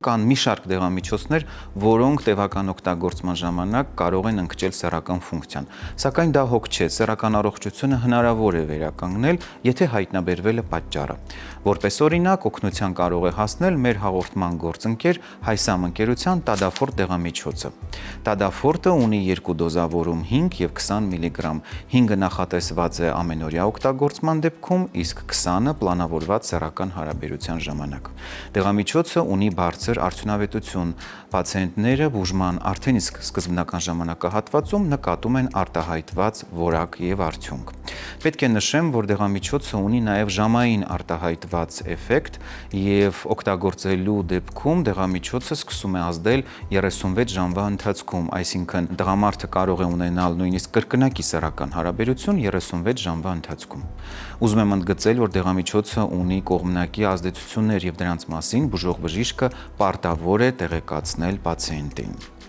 Կան մի շարք դեղամիջոցներ, որոնք տևական օգտագործման ժամանակ կարող են ընկճել սեռական ֆունկցիան, սակայն դա հոգ չէ, սեռական առողջությունը հնարավոր է վերականգնել, եթե հայտնաբերվել է պատճառը։ Որպես օրինակ, օգնության կարող է հասնել մեր հաղորդման գործընկեր Հայսամ ընկերության Տադաֆորտ դեղամիջոցը։ Տադաֆորտը ունի երկու դոզավորում 5 և 20 մգ, 5-ը նախատեսված է ամենօրյա օգտագործման դեպքում, իսկ 20-ը պլանավորված սեռական հարաբերության ժամանակ։ Դեղամիջոցը ունի բարձր արդյունավետություն, պացիենտները բուժման արդեն իսկ սկզբնական ժամանակահատվածում նկատում են արտահայտված որակ և արդյունք։ Պետք է նշեմ, որ դեղամիջոցը ունի նաև ժամային արտահայտված էֆեկտ և օգտագործելու դեպքում դեղամիջոցը սկսում է ազդել 36 ժամվա ընթացքում, այսինքն տղամարդը կարող է ունենալ նույնիսկ կրկնակի սեռական հարաբերություն 36 ժամվա ընթացքում։ Ուզում եմ ընդգծել, որ դեղամիջոցը ունի կողմնակի ազդեցություններ և դրանց մասին բուժող բժիշկը պարտավոր է տեղեկացնել պացիենտին։